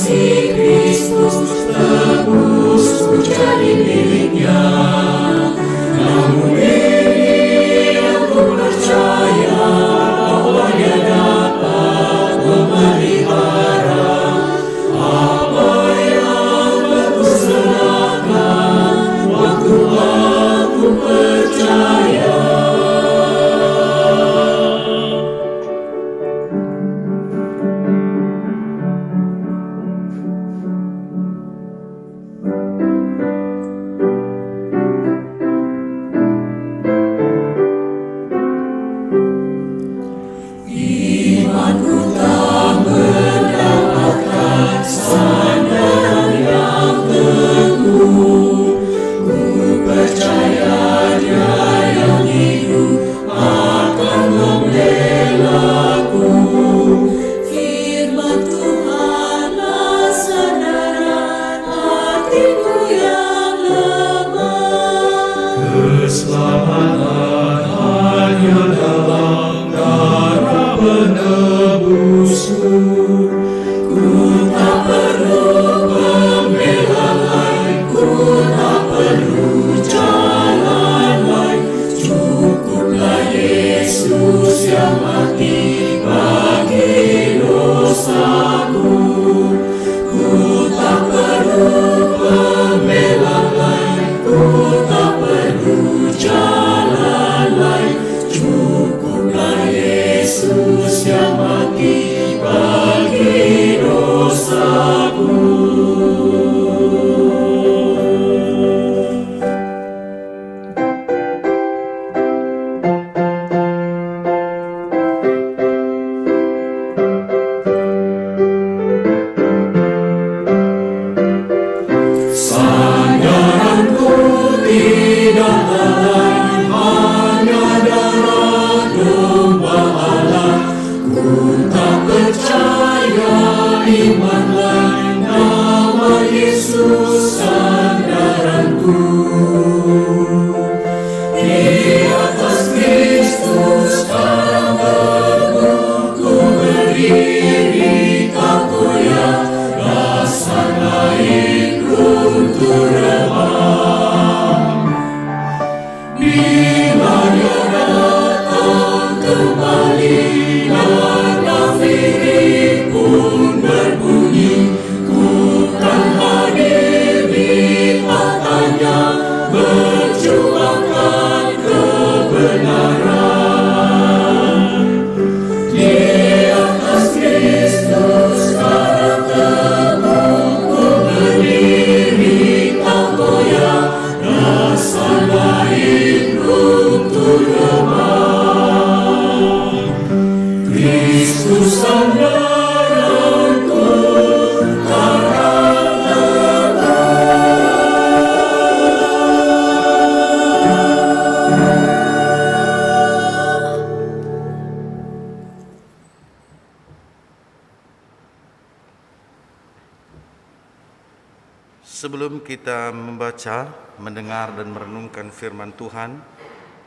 kasih Kristus tebus ku jadi miliknya. Namun ini aku percaya bahwa Dia dapat memelihara apa yang aku serahkan waktu aku percaya. Imanku tak mendapatkan sandaran yang teguh. Ku percaya Dia yang hidup akan membelaku. Firman Tuhanlah sandaran hatiku yang lemah. Keselamatan hanya dalam darah penebusku. Ku tak perlu pembela lain, ku tak perlu jalan lain. Cukuplah Yesus yang mati bagi dosaku. Ku tak perlu pembela lain, ku tak perlu jalan lain. Cukuplah Yesus yang mati bagi dosaku. Sandaranku tidak lain, hanya darah domba Allah. Ku tak percaya iman lain, nama Yesus sandaranku. Di atas Kristus sekarang teguh ku berdiri, tak goyah, dasar lain runtuh remah. Bila Dia datang kembali, nafiri pun berbunyi, ku kan hadir di tahtanya, berjuangkan kebenaran. Di atas Kristus sekarang teguh ku berdiri, tak goyah, dasar lain runtuh lemah. Kristus sandaranku, karang Sebelum kita membaca, mendengar dan merenungkan firman Tuhan,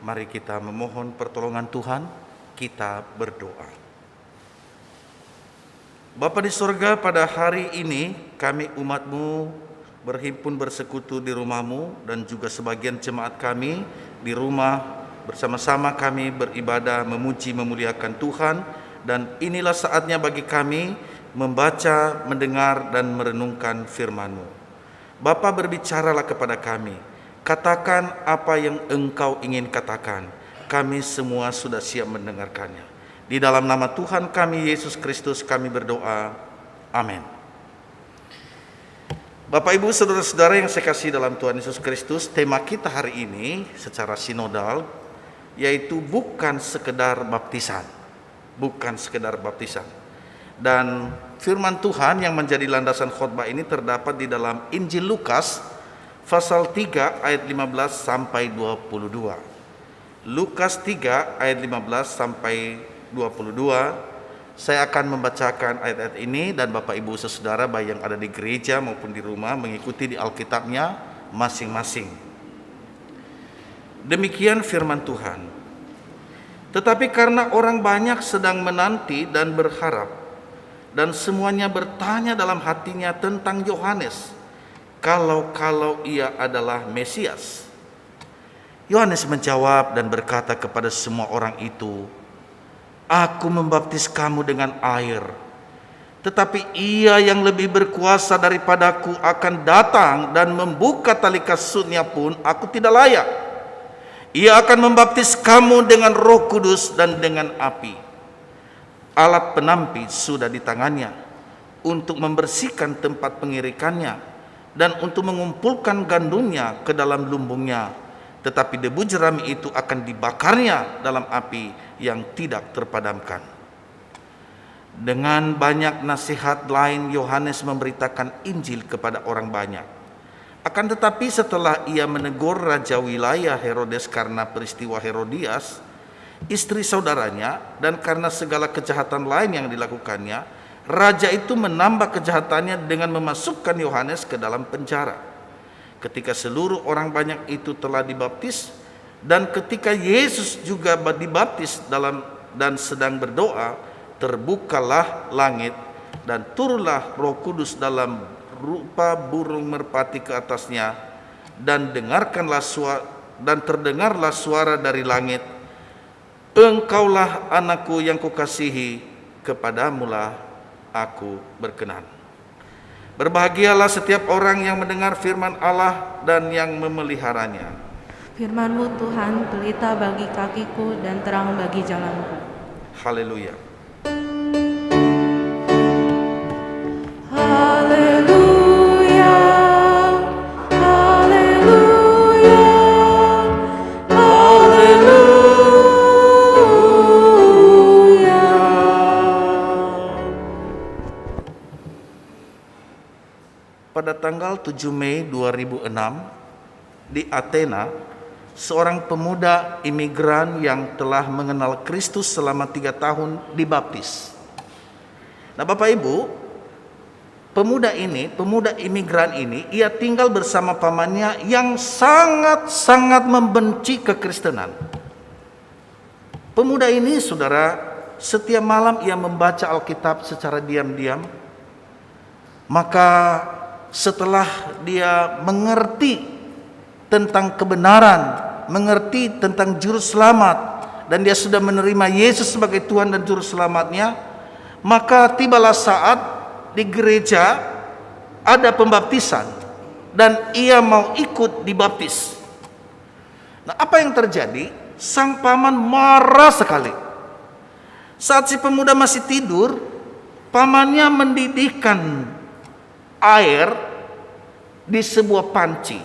mari kita memohon pertolongan Tuhan, kita berdoa. Bapa di surga, pada hari ini kami umat-Mu berhimpun bersekutu di rumah-Mu, dan juga sebagian jemaat kami di rumah bersama-sama kami beribadah, memuji, memuliakan Tuhan. Dan inilah saatnya bagi kami membaca, mendengar dan merenungkan firman-Mu. Bapa, berbicaralah kepada kami, katakan apa yang Engkau ingin katakan. Kami semua sudah siap mendengarkannya. Di dalam nama Tuhan kami Yesus Kristus kami berdoa, amin. Bapak, Ibu, saudara-saudara yang saya kasih dalam Tuhan Yesus Kristus, tema kita hari ini secara sinodal yaitu bukan sekedar baptisan. Bukan sekedar baptisan. Dan firman Tuhan yang menjadi landasan khotbah ini terdapat di dalam Injil Lukas pasal 3 ayat 15 sampai 22. Lukas 3 ayat 15 sampai 22. Saya akan membacakan ayat-ayat ini dan Bapak Ibu saudara baik yang ada di gereja maupun di rumah mengikuti di Alkitabnya masing-masing. Demikian firman Tuhan. Tetapi karena orang banyak sedang menanti dan berharap, dan semuanya bertanya dalam hatinya tentang Yohanes, kalau ia adalah Mesias. Yohanes menjawab dan berkata kepada semua orang itu, "Aku membaptis kamu dengan air, tetapi Ia yang lebih berkuasa daripadaku akan datang dan membuka tali kasutnya pun aku tidak layak. Ia akan membaptis kamu dengan Roh Kudus dan dengan api. Alat penampi sudah di tangannya untuk membersihkan tempat pengirikannya dan untuk mengumpulkan gandumnya ke dalam lumbungnya, tetapi debu jerami itu akan dibakarnya dalam api yang tidak terpadamkan." Dengan banyak nasihat lain Yohanes memberitakan Injil kepada orang banyak. Akan tetapi setelah ia menegur raja wilayah Herodes karena peristiwa Herodias, istri saudaranya, dan karena segala kejahatan lain yang dilakukannya, raja itu menambah kejahatannya dengan memasukkan Yohanes ke dalam penjara. Ketika seluruh orang banyak itu telah dibaptis, dan ketika Yesus juga dibaptis dan sedang berdoa, terbukalah langit dan turunlah Roh Kudus dalam rupa burung merpati ke atasnya, dan terdengarlah suara dari langit, "Engkaulah anakku yang kukasihi, kepadamulah aku berkenan." Berbahagialah setiap orang yang mendengar firman Allah dan yang memeliharanya. Firman-Mu Tuhan, pelita bagi kakiku dan terang bagi jalanku. Haleluya. Haleluya, haleluya, haleluya. Pada tanggal 7 Mei 2006 di Athena, seorang pemuda imigran yang telah mengenal Kristus selama 3 tahun dibaptis. Nah, Bapak Ibu, pemuda imigran ini, ia tinggal bersama pamannya yang sangat-sangat membenci kekristenan. Pemuda ini, saudara, setiap malam ia membaca Alkitab secara diam-diam. Maka setelah dia mengerti tentang kebenaran, mengerti tentang juru selamat, dan dia sudah menerima Yesus sebagai Tuhan dan juru selamatnya, maka tibalah saat di gereja ada pembaptisan dan ia mau ikut dibaptis. Nah, apa yang terjadi? Sang paman marah sekali. Saat si pemuda masih tidur, pamannya mendidihkan air di sebuah panci,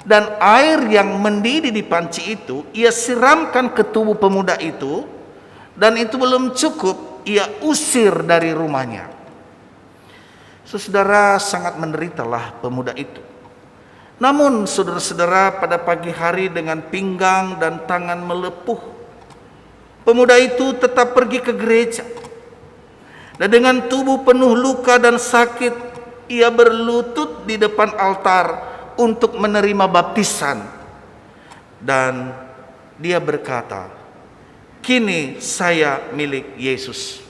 dan air yang mendidih di panci itu ia siramkan ke tubuh pemuda itu, dan itu belum cukup, ia usir dari rumahnya. Saudara, sangat menderitalah pemuda itu. Namun saudara-saudara, pada pagi hari dengan pinggang dan tangan melepuh, pemuda itu tetap pergi ke gereja. Dan dengan tubuh penuh luka dan sakit, ia berlutut di depan altar untuk menerima baptisan. Dan dia berkata, "Kini saya milik Yesus."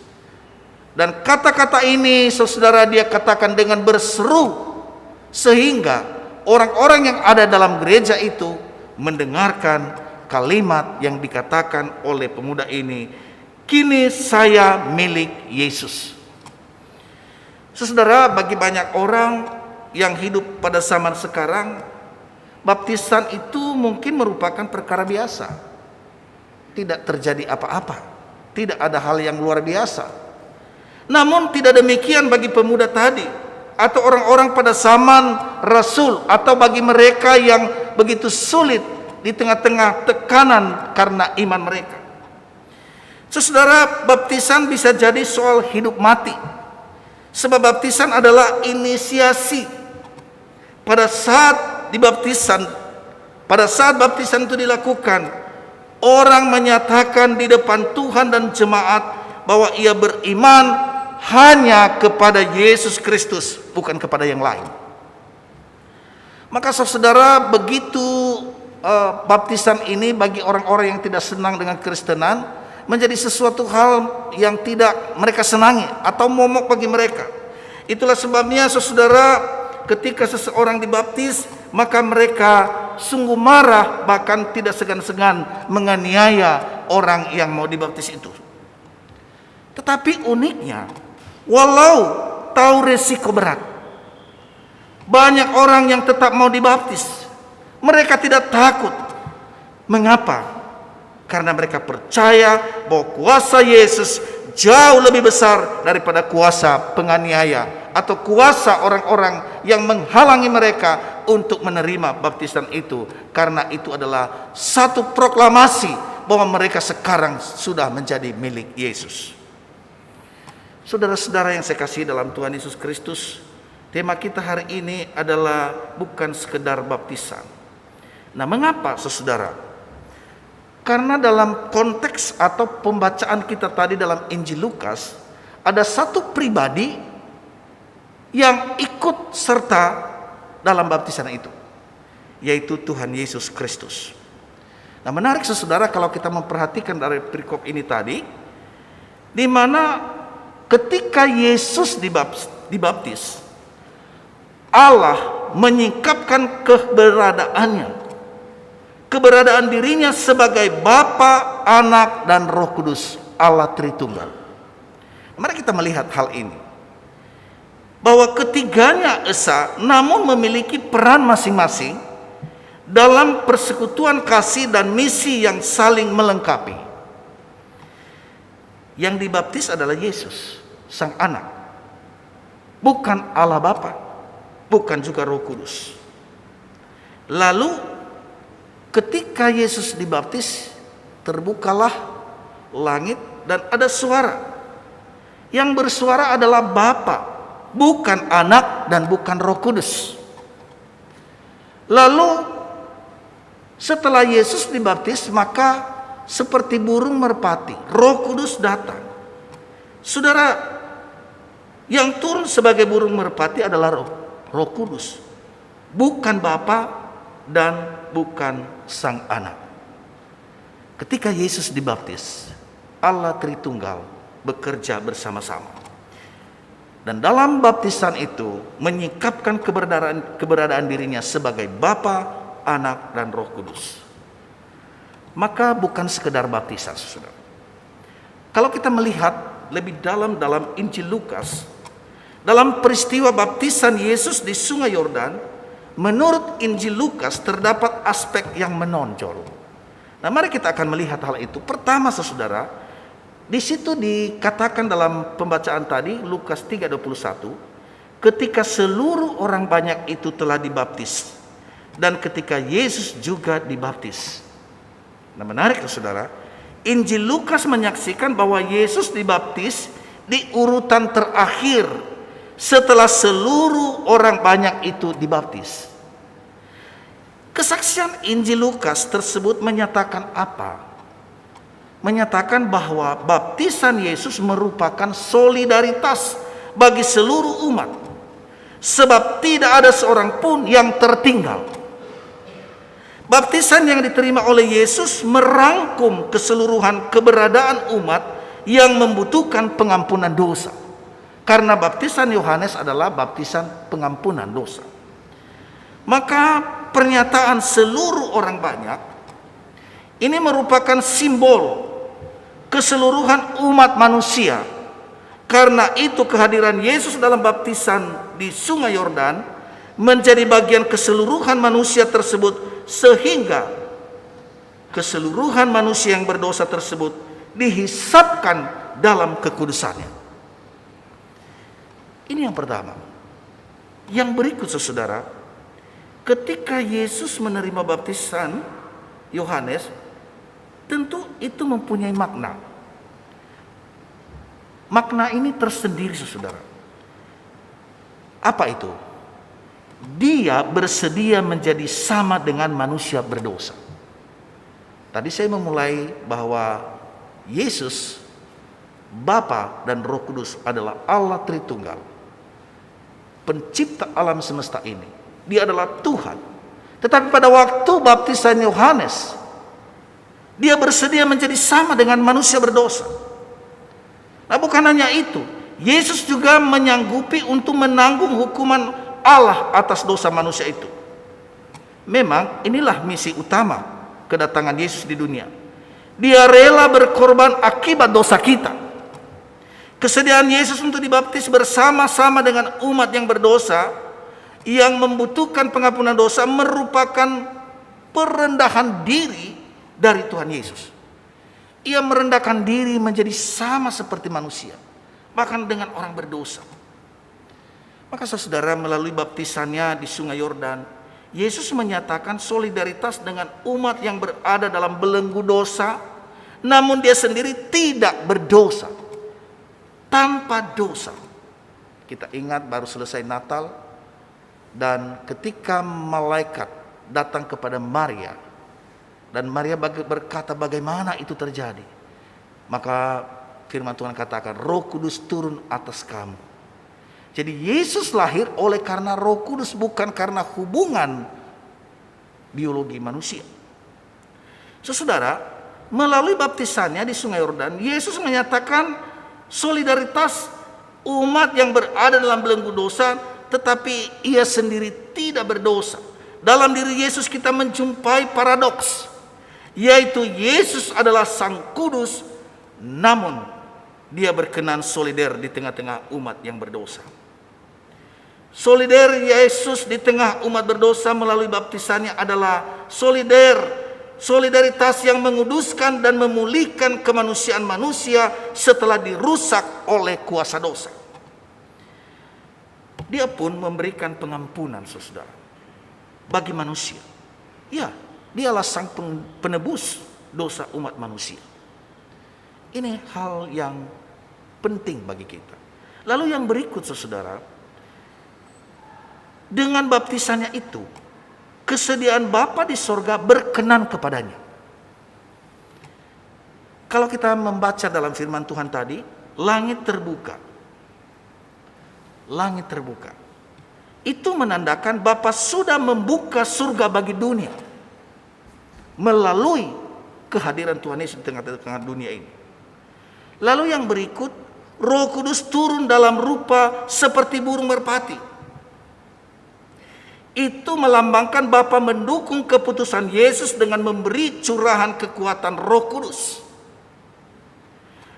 Dan kata-kata ini, saudara, dia katakan dengan berseru, sehingga orang-orang yang ada dalam gereja itu mendengarkan kalimat yang dikatakan oleh pemuda ini, "Kini saya milik Yesus." Saudara, bagi banyak orang yang hidup pada zaman sekarang, baptisan itu mungkin merupakan perkara biasa. Tidak terjadi apa-apa, tidak ada hal yang luar biasa. Namun tidak demikian bagi pemuda tadi, atau orang-orang pada zaman Rasul, atau bagi mereka yang begitu sulit di tengah-tengah tekanan karena iman mereka. Saudara, baptisan bisa jadi soal hidup mati. Sebab baptisan adalah inisiasi. Pada saat baptisan itu dilakukan, orang menyatakan di depan Tuhan dan jemaat bahwa ia beriman hanya kepada Yesus Kristus, bukan kepada yang lain. Maka saudara, begitu baptisan ini bagi orang-orang yang tidak senang dengan Kristenan, menjadi sesuatu hal yang tidak mereka senangi atau momok bagi mereka. Itulah sebabnya saudara, ketika seseorang dibaptis, maka mereka sungguh marah, bahkan tidak segan-segan menganiaya orang yang mau dibaptis itu. Tetapi uniknya, walau tahu resiko berat, banyak orang yang tetap mau dibaptis. Mereka tidak takut. Mengapa? Karena mereka percaya bahwa kuasa Yesus jauh lebih besar daripada kuasa penganiaya atau kuasa orang-orang yang menghalangi mereka untuk menerima baptisan itu. Karena itu adalah satu proklamasi bahwa mereka sekarang sudah menjadi milik Yesus. Saudara-saudara yang saya kasih dalam Tuhan Yesus Kristus, tema kita hari ini adalah bukan sekedar baptisan. Nah, mengapa saudara? Karena dalam konteks atau pembacaan kita tadi dalam Injil Lukas, ada satu pribadi yang ikut serta dalam baptisan itu, yaitu Tuhan Yesus Kristus. Nah, menarik saudara kalau kita memperhatikan dari perikop ini tadi, di mana ketika Yesus dibaptis, Allah menyingkapkan keberadaan dirinya sebagai Bapa, Anak, dan Roh Kudus, Allah Tritunggal. Mari kita melihat hal ini, bahwa ketiganya esa namun memiliki peran masing-masing dalam persekutuan kasih dan misi yang saling melengkapi. Yang dibaptis adalah Yesus, Sang Anak, bukan Allah Bapa, bukan juga Roh Kudus. Lalu ketika Yesus dibaptis, terbukalah langit dan ada suara. Yang bersuara adalah Bapa, bukan Anak dan bukan Roh Kudus. Lalu setelah Yesus dibaptis, maka seperti burung merpati, Roh Kudus datang. Saudara, yang turun sebagai burung merpati adalah Roh Kudus, bukan Bapa dan bukan Sang Anak. Ketika Yesus dibaptis, Allah Tritunggal bekerja bersama-sama. Dan dalam baptisan itu menyingkapkan keberadaan dirinya sebagai Bapa, Anak, dan Roh Kudus. Maka bukan sekedar baptisan, saudara. Kalau kita melihat lebih dalam Injil Lukas, dalam peristiwa baptisan Yesus di Sungai Yordan, menurut Injil Lukas terdapat aspek yang menonjol. Nah, mari kita akan melihat hal itu. Pertama, saudara, di situ dikatakan dalam pembacaan tadi Lukas 3:21, ketika seluruh orang banyak itu telah dibaptis dan ketika Yesus juga dibaptis. Nah, menarik saudara, Injil Lukas menyaksikan bahwa Yesus dibaptis di urutan terakhir setelah seluruh orang banyak itu dibaptis. Kesaksian Injil Lukas tersebut menyatakan apa? Menyatakan bahwa baptisan Yesus merupakan solidaritas bagi seluruh umat, sebab tidak ada seorang pun yang tertinggal. Baptisan yang diterima oleh Yesus merangkum keseluruhan keberadaan umat yang membutuhkan pengampunan dosa. Karena baptisan Yohanes adalah baptisan pengampunan dosa. Maka pernyataan seluruh orang banyak ini merupakan simbol keseluruhan umat manusia. Karena itu kehadiran Yesus dalam baptisan di Sungai Yordan menjadi bagian keseluruhan manusia tersebut, sehingga keseluruhan manusia yang berdosa tersebut dihisapkan dalam kekudusannya. Ini yang pertama. Yang berikut, saudara, ketika Yesus menerima baptisan Yohanes, tentu itu mempunyai makna. Makna ini tersendiri, saudara. Apa itu? Dia bersedia menjadi sama dengan manusia berdosa. Tadi saya memulai bahwa Yesus, Bapa dan Roh Kudus adalah Allah Tritunggal, pencipta alam semesta ini. Dia adalah Tuhan. Tetapi pada waktu baptisan Yohanes, Dia bersedia menjadi sama dengan manusia berdosa. Nah, bukan hanya itu, Yesus juga menyanggupi untuk menanggung hukuman Allah atas dosa manusia itu. Memang inilah misi utama kedatangan Yesus di dunia. Dia rela berkorban akibat dosa kita. Kesediaan Yesus untuk dibaptis bersama-sama dengan umat yang berdosa, yang membutuhkan pengampunan dosa, merupakan perendahan diri dari Tuhan Yesus. Ia merendahkan diri menjadi sama seperti manusia, bahkan dengan orang berdosa. Maka saudara, melalui baptisannya di Sungai Yordan, Yesus menyatakan solidaritas dengan umat yang berada dalam belenggu dosa, namun dia sendiri tidak berdosa, tanpa dosa. Kita ingat baru selesai Natal, dan ketika malaikat datang kepada Maria, dan Maria berkata bagaimana itu terjadi, maka firman Tuhan katakan, Roh Kudus turun atas kamu. Jadi Yesus lahir oleh karena Roh Kudus, bukan karena hubungan biologi manusia. Saudara, melalui baptisannya di Sungai Yordan, Yesus menyatakan solidaritas umat yang berada dalam belenggu dosa, tetapi ia sendiri tidak berdosa. Dalam diri Yesus kita menjumpai paradoks, yaitu Yesus adalah Sang Kudus, namun dia berkenan solider di tengah-tengah umat yang berdosa. Solider Yesus di tengah umat berdosa melalui baptisannya adalah solidaritas yang menguduskan dan memulihkan kemanusiaan manusia setelah dirusak oleh kuasa dosa. Dia pun memberikan pengampunan, saudara, bagi manusia. Ya, dialah Sang penebus dosa umat manusia. Ini hal yang penting bagi kita. Lalu yang berikut, saudara, dengan baptisannya itu, kesediaan Bapa di sorga berkenan kepadanya. Kalau kita membaca dalam firman Tuhan tadi, langit terbuka. Langit terbuka. Itu menandakan Bapa sudah membuka surga bagi dunia melalui kehadiran Tuhan Yesus di tengah-tengah dunia ini. Lalu yang berikut, Roh Kudus turun dalam rupa seperti burung merpati. Itu melambangkan Bapa mendukung keputusan Yesus dengan memberi curahan kekuatan Roh Kudus.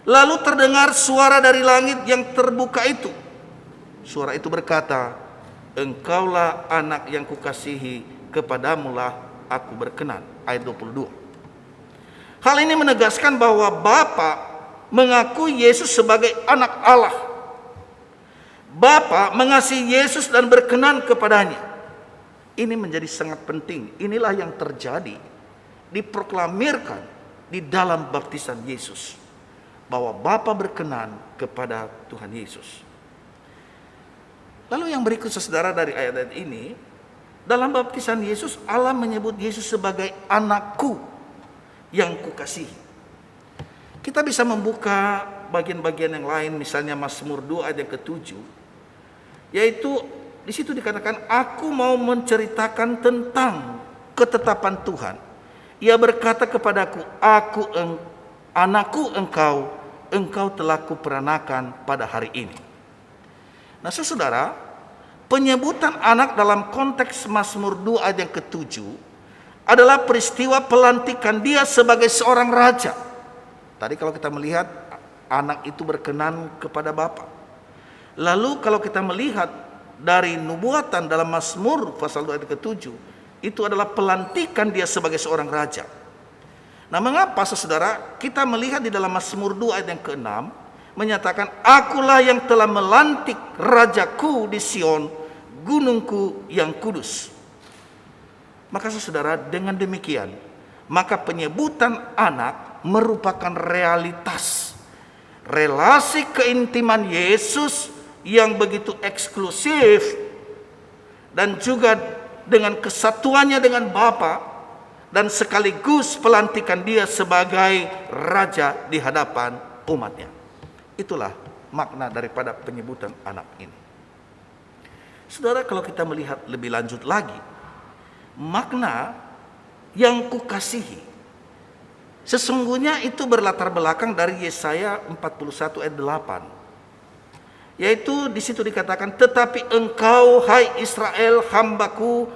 Lalu terdengar suara dari langit yang terbuka itu. Suara itu berkata, Engkaulah anak yang kukasihi, kepadamulah aku berkenan. Ayat 22. Hal ini menegaskan bahwa Bapa mengakui Yesus sebagai anak Allah. Bapa mengasihi Yesus dan berkenan kepadanya. Ini menjadi sangat penting. Inilah yang terjadi, diproklamirkan di dalam baptisan Yesus, bahwa Bapa berkenan kepada Tuhan Yesus. Lalu yang berikut, saudara, dari ayat-ayat ini, dalam baptisan Yesus, Allah menyebut Yesus sebagai anakku yang kukasihi. Kita bisa membuka bagian-bagian yang lain, misalnya Mazmur 2 ayat yang ke-7, yaitu di situ dikatakan, aku mau menceritakan tentang ketetapan Tuhan. Ia berkata kepadaku, anakku engkau telah kuperanakan pada hari ini. Nah, saudara, penyebutan anak dalam konteks Mazmur 2 ayat yang ke-7 adalah peristiwa pelantikan dia sebagai seorang raja. Tadi kalau kita melihat, anak itu berkenan kepada Bapa. Lalu kalau kita melihat dari nubuatan dalam Mazmur pasal 2 ayat ke-7, itu adalah pelantikan dia sebagai seorang raja. Nah, mengapa, saudara, kita melihat di dalam Mazmur 2 ayat yang ke-6 menyatakan, akulah yang telah melantik rajaku di Sion, gunungku yang kudus. Maka saudara, dengan demikian, maka penyebutan anak merupakan realitas relasi keintiman Yesus yang begitu eksklusif, dan juga dengan kesatuannya dengan Bapa, dan sekaligus pelantikan dia sebagai raja di hadapan umatnya. Itulah makna daripada penyebutan anak ini. Saudara, kalau kita melihat lebih lanjut lagi, makna yang kukasihi Sesungguhnya itu berlatar belakang dari Yesaya 41 ayat 8. Yaitu di situ dikatakan, tetapi engkau hai Israel hambaku,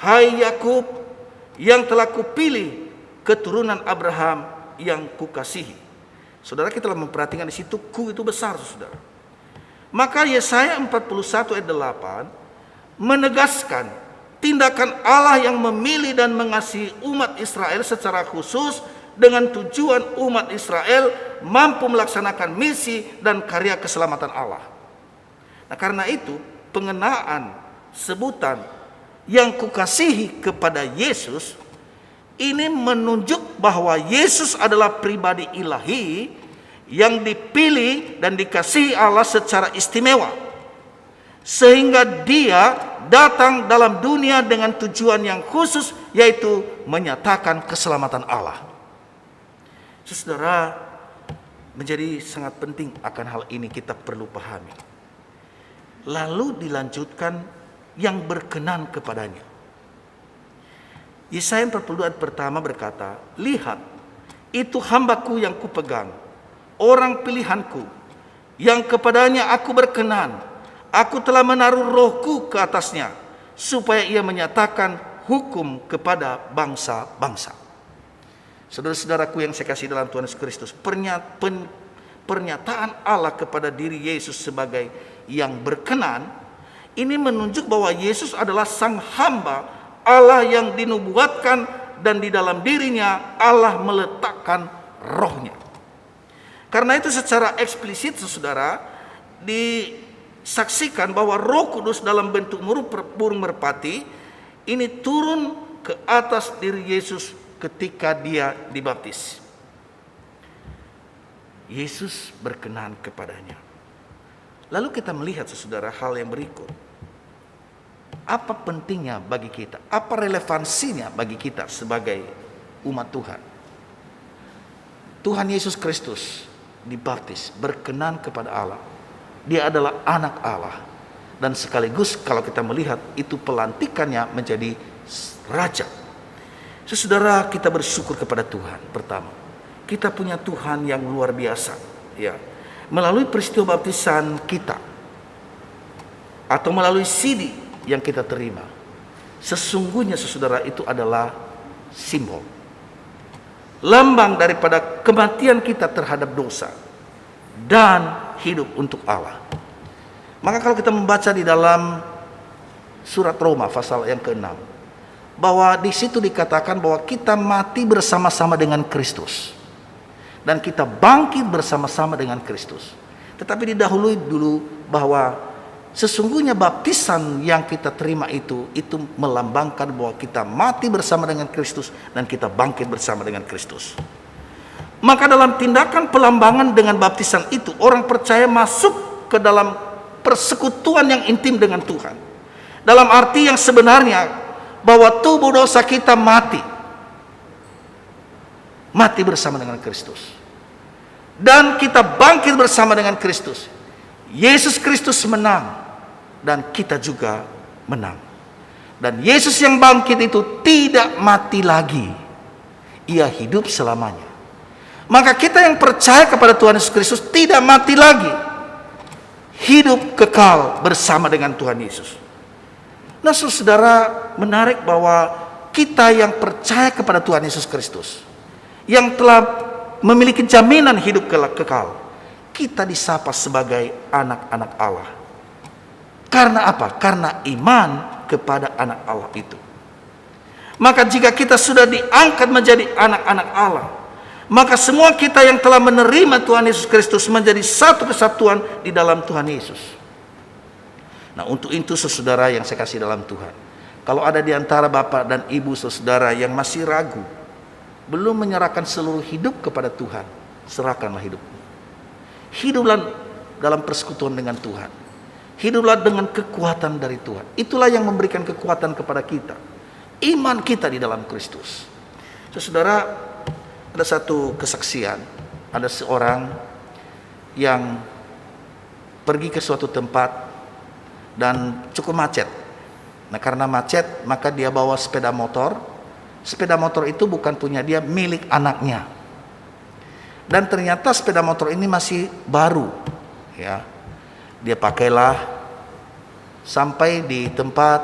hai Yakub yang telah kupilih, keturunan Abraham yang kukasihi. Saudara, kita telah memperhatikan di situ ku itu besar, saudara. Maka Yesaya 41 ayat 8 menegaskan tindakan Allah yang memilih dan mengasihi umat Israel secara khusus dengan tujuan umat Israel mampu melaksanakan misi dan karya keselamatan Allah. Nah, karena itu pengenaan sebutan yang kukasihi kepada Yesus ini menunjuk bahwa Yesus adalah pribadi ilahi yang dipilih dan dikasihi Allah secara istimewa, sehingga dia datang dalam dunia dengan tujuan yang khusus, yaitu menyatakan keselamatan Allah. Saudara, menjadi sangat penting akan hal ini kita perlu pahami. Lalu dilanjutkan yang berkenan kepadanya. Yesaya 42 ayat pertama berkata, lihat, itu hambaku yang kupegang, orang pilihanku, yang kepadanya aku berkenan. Aku telah menaruh rohku ke atasnya, supaya ia menyatakan hukum kepada bangsa-bangsa. Saudara-saudaraku yang saya kasih dalam Tuhan Yesus Kristus, pernyataan Allah kepada diri Yesus sebagai yang berkenan, ini menunjuk bahwa Yesus adalah sang hamba Allah yang dinubuatkan, dan di dalam dirinya Allah meletakkan rohnya. Karena itu secara eksplisit, saudara, disaksikan bahwa Roh Kudus dalam bentuk burung merpati ini turun ke atas diri Yesus ketika dia dibaptis. Yesus berkenan kepadanya. Lalu kita melihat, saudara, hal yang berikut. Apa pentingnya bagi kita? Apa relevansinya bagi kita sebagai umat Tuhan? Tuhan Yesus Kristus dibaptis, berkenan kepada Allah. Dia adalah anak Allah. Dan sekaligus kalau kita melihat itu pelantikannya menjadi raja. Saudara, kita bersyukur kepada Tuhan. Pertama, kita punya Tuhan yang luar biasa, ya. Melalui peristiwa baptisan kita atau melalui sidi yang kita terima, sesungguhnya saudara itu adalah simbol, lambang daripada kematian kita terhadap dosa dan hidup untuk Allah. Maka kalau kita membaca di dalam surat Roma pasal yang ke-6, bahwa di situ dikatakan bahwa kita mati bersama-sama dengan Kristus dan kita bangkit bersama-sama dengan Kristus. Tetapi didahului dulu bahwa sesungguhnya baptisan yang kita terima itu melambangkan bahwa kita mati bersama dengan Kristus dan kita bangkit bersama dengan Kristus. Maka dalam tindakan pelambangan dengan baptisan itu, orang percaya masuk ke dalam persekutuan yang intim dengan Tuhan. Dalam arti yang sebenarnya bahwa tubuh dosa kita mati bersama dengan Kristus, dan kita bangkit bersama dengan Kristus. Yesus Kristus menang dan kita juga menang. Dan Yesus yang bangkit itu tidak mati lagi, ia hidup selamanya. Maka kita yang percaya kepada Tuhan Yesus Kristus tidak mati lagi, hidup kekal bersama dengan Tuhan Yesus. Nah, saudara, menarik bahwa kita yang percaya kepada Tuhan Yesus Kristus, yang telah memiliki jaminan hidup kekal, kita disapa sebagai anak-anak Allah. Karena apa? Karena iman kepada anak Allah itu. Maka jika kita sudah diangkat menjadi anak-anak Allah, maka semua kita yang telah menerima Tuhan Yesus Kristus menjadi satu kesatuan di dalam Tuhan Yesus. Nah, untuk itu saudara yang saya kasih dalam Tuhan, kalau ada di antara bapak dan ibu saudara yang masih ragu, belum menyerahkan seluruh hidup kepada Tuhan, serahkanlah hidupmu. Hiduplah dalam persekutuan dengan Tuhan. Hiduplah dengan kekuatan dari Tuhan. Itulah yang memberikan kekuatan kepada kita. Iman kita di dalam Kristus. Saudara, ada satu kesaksian. Ada seorang yang pergi ke suatu tempat dan cukup macet. Nah, karena macet, maka dia bawa sepeda motor. Sepeda motor itu bukan punya dia, milik anaknya. Dan ternyata sepeda motor ini masih baru, ya. Dia pakailah sampai di tempat,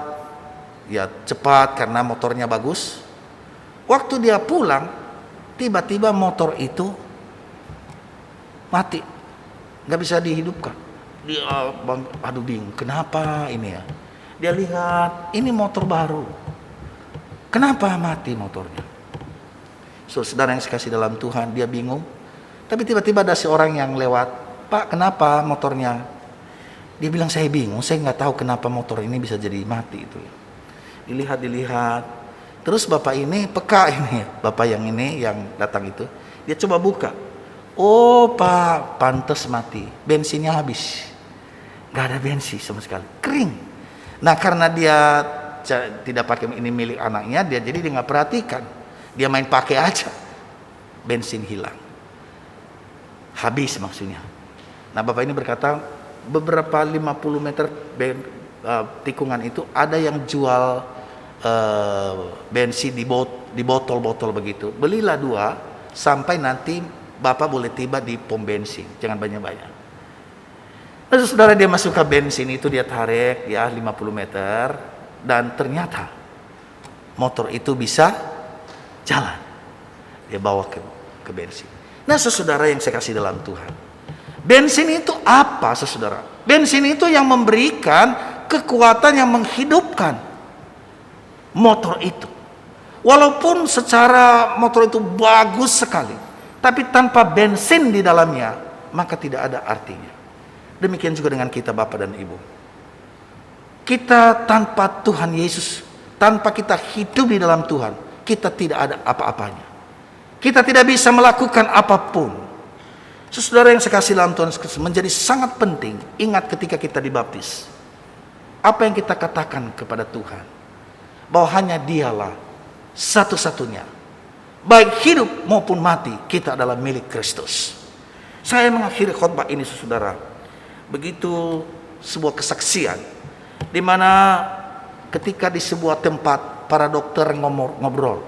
ya cepat karena motornya bagus. Waktu dia pulang, tiba-tiba motor itu mati, nggak bisa dihidupkan. Dia aduh bingung, kenapa ini ya? Dia lihat ini motor baru, kenapa mati motornya? Saudara yang sekasih dalam Tuhan, dia bingung. Tapi tiba-tiba ada seorang yang lewat, Pak, kenapa motornya? Dia bilang, saya bingung, saya nggak tahu kenapa motor ini bisa jadi mati itu. Dilihat, terus bapak ini peka ini, bapak yang ini yang datang itu, dia coba buka. Oh Pak, pantes mati, bensinnya habis, nggak ada bensin sama sekali, kering. Nah karena dia tidak pakai ini milik anaknya, dia jadi dia nggak perhatikan, dia main pakai aja, bensin hilang. Habis maksudnya. Nah bapak ini berkata beberapa 50 meter tikungan itu ada yang jual bensin di botol-botol begitu. Belilah 2 sampai nanti bapak boleh tiba di pom bensin. Jangan banyak-banyak. Lalu saudara dia masuk ke bensin itu, dia tarik ya 50 meter dan ternyata motor itu bisa jalan. Dia bawa ke bensin. Nah saudara yang saya kasih dalam Tuhan, bensin itu apa saudara? Bensin itu yang memberikan kekuatan yang menghidupkan motor itu. Walaupun secara motor itu bagus sekali, tapi tanpa bensin di dalamnya, maka tidak ada artinya. Demikian juga dengan kita Bapak dan Ibu. Kita tanpa Tuhan Yesus, tanpa kita hidup di dalam Tuhan, kita tidak ada apa-apanya. Kita tidak bisa melakukan apapun. Saudara yang sekasih dalam Tuhan, menjadi sangat penting ingat ketika kita dibaptis, apa yang kita katakan kepada Tuhan, bahwa hanya Dialah satu-satunya, baik hidup maupun mati, kita adalah milik Kristus. Saya mengakhiri khotbah ini saudara, begitu sebuah kesaksian di mana ketika di sebuah tempat para dokter ngobrol,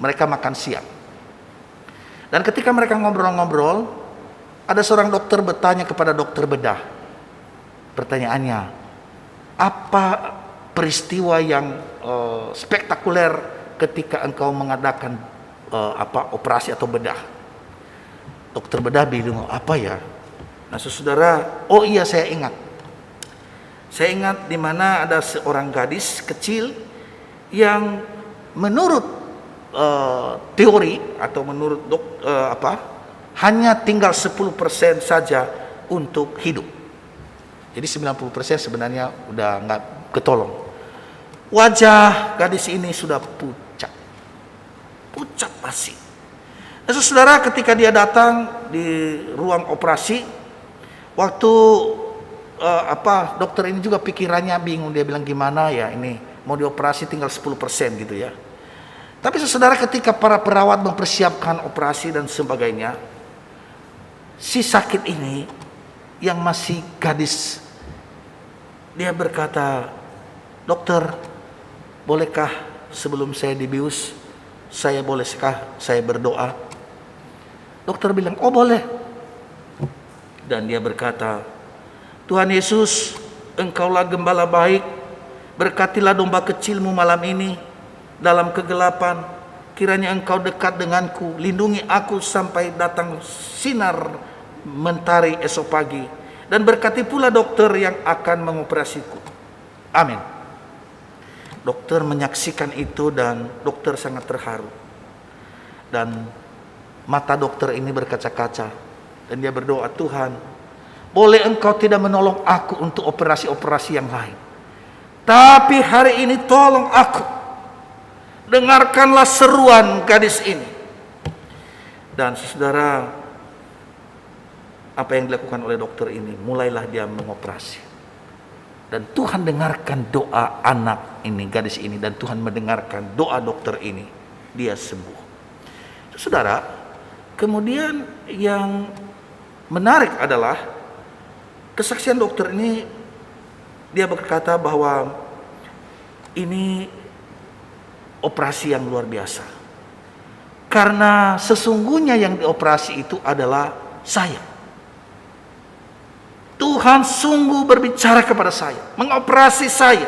mereka makan siang. Dan ketika mereka ngobrol-ngobrol, ada seorang dokter bertanya kepada dokter bedah. Pertanyaannya, apa peristiwa yang spektakuler ketika engkau mengadakan operasi atau bedah? Dokter bedah bilang, apa ya? Nah saudara, oh iya saya ingat. Saya ingat di mana ada seorang gadis kecil yang menurut teori atau menurut hanya tinggal 10% saja untuk hidup. Jadi 90% sebenarnya udah nggak ketolong. Wajah gadis ini sudah pucat pasi. Nah, saudara ketika dia datang di ruang operasi, waktu dokter ini juga pikirannya bingung, dia bilang gimana ya ini mau dioperasi tinggal 10% gitu ya. Tapi saudara ketika para perawat mempersiapkan operasi dan sebagainya, si sakit ini yang masih gadis, dia berkata, dokter, bolehkah sebelum saya dibius, saya bolehkah saya berdoa? Dokter bilang, oh boleh. Dan dia berkata, Tuhan Yesus, Engkaulah gembala baik, berkatilah domba kecilmu malam ini dalam kegelapan, kiranya Engkau dekat denganku, lindungi aku sampai datang sinar mentari esok pagi, dan berkati pula dokter yang akan mengoperasiku. Amin. Dokter menyaksikan itu dan dokter sangat terharu. Dan mata dokter ini berkaca-kaca dan dia berdoa, Tuhan, boleh Engkau tidak menolong aku untuk operasi-operasi yang lain, tapi hari ini tolong aku. Dengarkanlah seruan gadis ini. Dan saudara, apa yang dilakukan oleh dokter ini, mulailah dia mengoperasi. Dan Tuhan dengarkan doa anak ini, gadis ini, dan Tuhan mendengarkan doa dokter ini, dia sembuh. Saudara, kemudian yang menarik adalah kesaksian dokter ini, dia berkata bahwa ini operasi yang luar biasa. Karena sesungguhnya yang dioperasi itu adalah saya. Tuhan sungguh berbicara kepada saya, mengoperasi saya.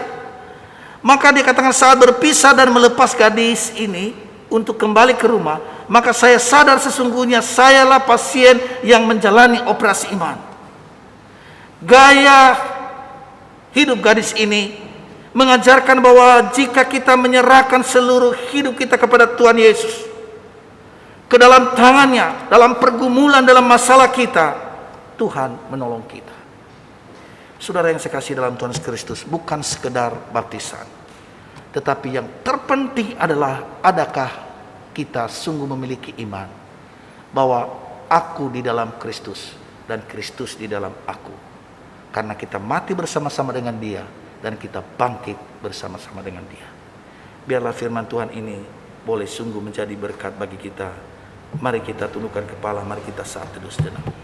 Maka dikatakan saat berpisah dan melepas gadis ini untuk kembali ke rumah, maka saya sadar sesungguhnya sayalah pasien yang menjalani operasi iman. Gaya hidup gadis ini mengajarkan bahwa jika kita menyerahkan seluruh hidup kita kepada Tuhan Yesus, ke dalam tangannya, dalam pergumulan, dalam masalah kita, Tuhan menolong kita. Saudara yang saya kasih dalam Tuhan Yesus Kristus, bukan sekedar baptisan, tetapi yang terpenting adalah adakah kita sungguh memiliki iman bahwa aku di dalam Kristus dan Kristus di dalam aku. Karena kita mati bersama-sama dengan Dia dan kita bangkit bersama-sama dengan Dia. Biarlah firman Tuhan ini boleh sungguh menjadi berkat bagi kita. Mari kita tundukkan kepala, mari kita saat teduh sejenak.